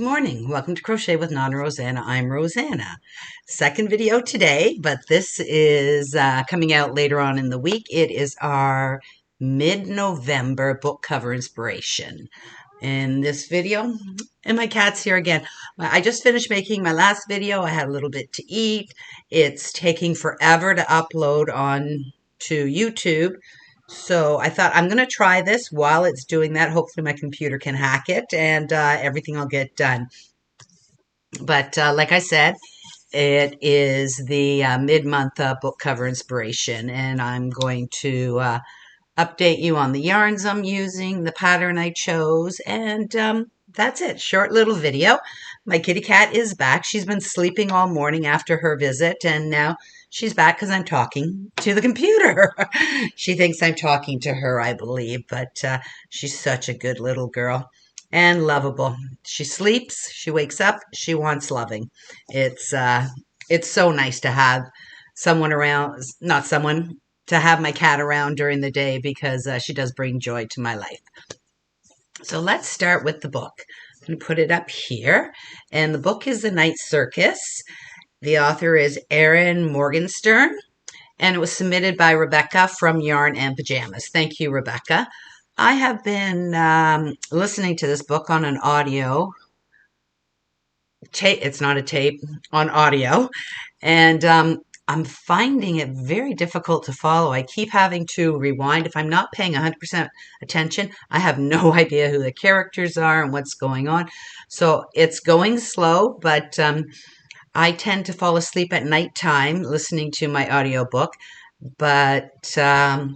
Good morning. Welcome to Crochet with Nana Rosanna. I'm Rosanna. Second video today, but this is coming out later on in the week. It is our mid-November book cover inspiration. In this video, and my cat's here again. I just finished making my last video. I had a little bit to eat. It's taking forever to upload on to YouTube. So I thought I'm going to try this while it's doing that. Hopefully my computer can hack it and everything will get done. But like I said, it is the mid-month book cover inspiration, and I'm going to update you on the yarns I'm using, the pattern I chose, and that's it. Short little video. My kitty cat is back. She's been sleeping all morning after her visit, and now she's back because I'm talking to the computer. She thinks I'm talking to her, I believe, but she's such a good little girl and lovable. She sleeps, she wakes up, she wants loving. It's so nice to have someone around, not someone, to have my cat around during the day because she does bring joy to my life. So let's start with the book. I'm going to put it up here. And the book is The Night Circus. The author is Erin Morgenstern. And it was submitted by Rebecca from Yarn and Pajamas. Thank you, Rebecca. I have been listening to this book on an audio tape. It's not a tape, on audio. And I'm finding it very difficult to follow. I keep having to rewind. If I'm not paying 100% attention, I have no idea who the characters are and what's going on. So it's going slow, but I tend to fall asleep at nighttime listening to my audiobook. But I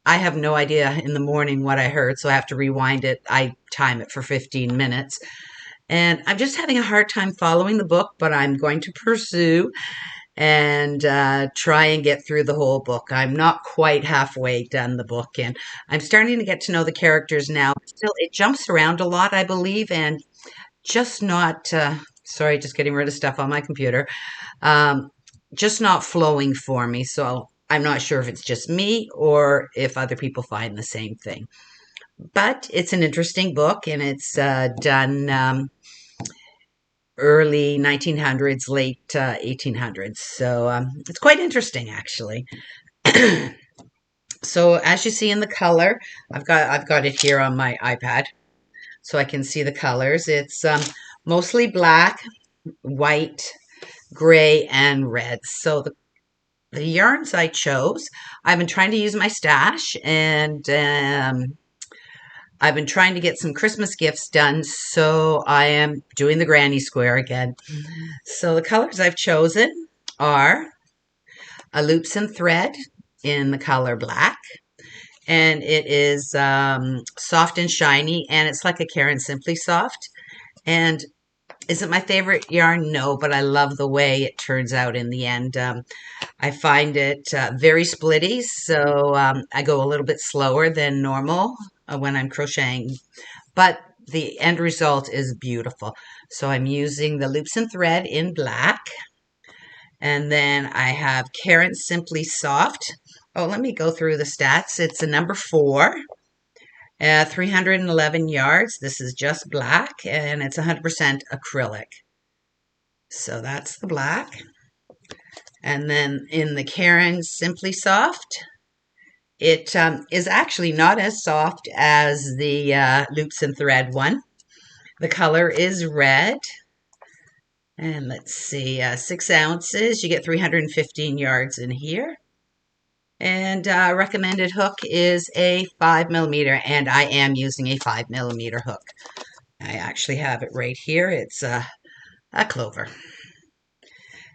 have no idea in the morning what I heard, so I have to rewind it. I time it for 15 minutes. And I'm just having a hard time following the book, but I'm going to pursue and try and get through the whole book. I'm not quite halfway done the book, and I'm starting to get to know the characters now. Still, it jumps around a lot, I believe, and just not, sorry, just getting rid of stuff on my computer, just not flowing for me. So I'm not sure if it's just me or if other people find the same thing. But it's an interesting book, and it's done early 1900s, late 1800s. So it's quite interesting, actually. So as you see in the color, I've got it here on my iPad, so I can see the colors. It's mostly black, white, gray, and red. So the yarns I chose, I've been trying to use my stash, and I've been trying to get some Christmas gifts done, so I am doing the granny square again. So the colors I've chosen are a loops and thread in the color black, and it is soft and shiny, and it's like a Caron Simply Soft. And is it my favorite yarn? No, but I love the way it turns out in the end. I find it very splitty, so I go a little bit slower than normal when I'm crocheting, but the end result is beautiful. So I'm using the loops and thread in black, and then I have Caron Simply Soft. Oh, let me go through the stats. It's a number 4, 311 yards. This is just black, and it's 100% acrylic. So that's the black. And then in the Caron Simply Soft, it is actually not as soft as the loops and thread one. The color is red. And let's see, 6 ounces. You get 315 yards in here. And recommended hook is a 5mm, and I am using a 5mm hook. I actually have it right here. It's a clover.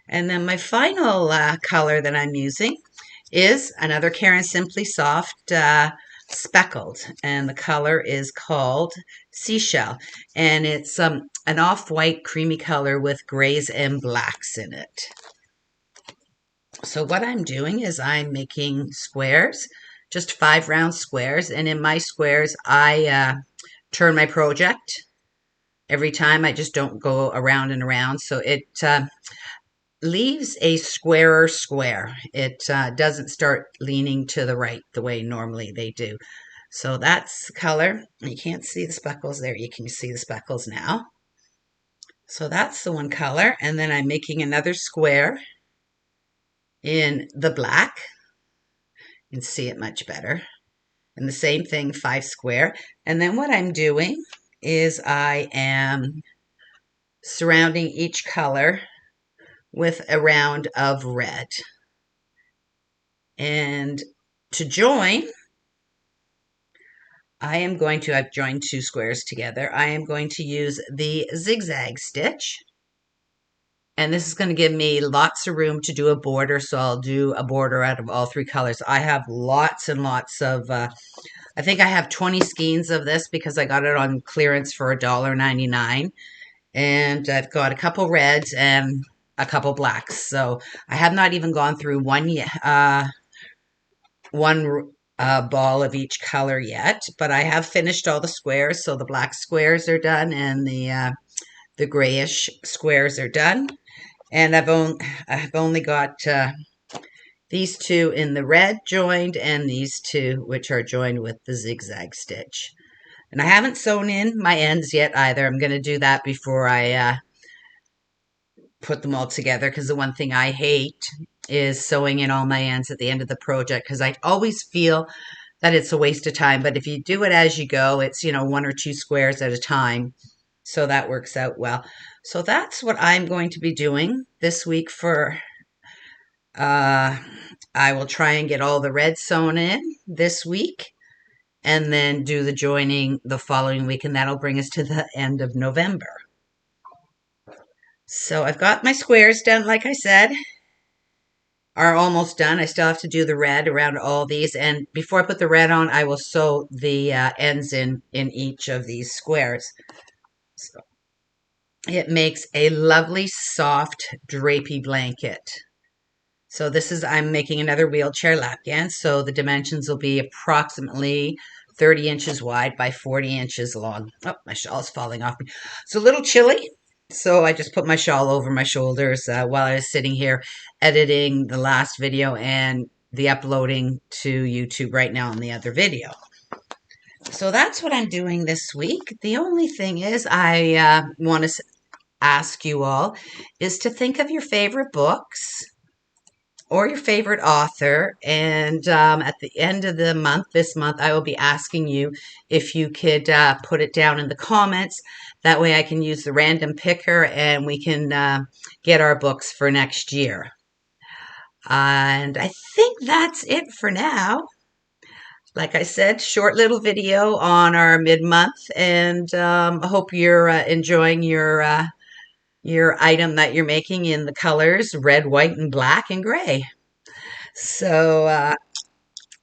And then my final color that I'm using is another Caron Simply Soft speckled, and the color is called Seashell, and it's an off-white creamy color with grays and blacks in it. So what I'm doing is I'm making squares, just 5 round squares, and in my squares I turn my project every time. I just don't go around and around, so it leaves a squarer square. It doesn't start leaning to the right the way normally they do. So that's the color. You can't see the speckles there. You can see the speckles now. So that's the one color. And then I'm making another square in the black. You can see it much better. And the same thing, 5 square. And then what I'm doing is I am surrounding each color with a round of red. And to join, I've joined 2 squares together. I am going to use the zigzag stitch. And this is going to give me lots of room to do a border, so I'll do a border out of all 3 colors. I have lots and lots of, I think I have 20 skeins of this because I got it on clearance for $1.99. And I've got a couple reds and a couple blacks. So I have not even gone through one ball of each color yet, but I have finished all the squares. So the black squares are done and the grayish squares are done. And I've only got these 2 in the red joined and these 2 which are joined with the zigzag stitch. And I haven't sewn in my ends yet either. I'm going to do that before I put them all together, because the one thing I hate is sewing in all my ends at the end of the project, because I always feel that it's a waste of time. But if you do it as you go, it's, 1 or 2 squares at a time. So that works out well. So that's what I'm going to be doing this week for, I will try and get all the red sewn in this week and then do the joining the following week. And that'll bring us to the end of November. So I've got my squares done, like I said, are almost done. I still have to do the red around all these. And before I put the red on, I will sew the ends in each of these squares. So it makes a lovely, soft, drapey blanket. So I'm making another wheelchair lapghan. So the dimensions will be approximately 30 inches wide by 40 inches long. Oh, my shawl's falling off me. It's a little chilly. So I just put my shawl over my shoulders while I was sitting here editing the last video and the uploading to YouTube right now on the other video. So that's what I'm doing this week. The only thing is I want to ask you all is to think of your favorite books or your favorite author. And at the end of the month, this month, I will be asking you if you could put it down in the comments. That way I can use the random picker and we can get our books for next year. And I think that's it for now. Like I said, short little video on our mid-month, and I hope you're enjoying your item that you're making in the colors red, white, and black, and gray. So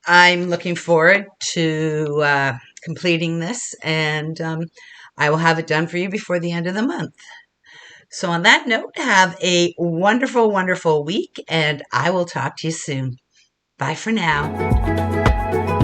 I'm looking forward to completing this, and I will have it done for you before the end of the month. So on that note, have a wonderful, wonderful week, and I will talk to you soon. Bye for now.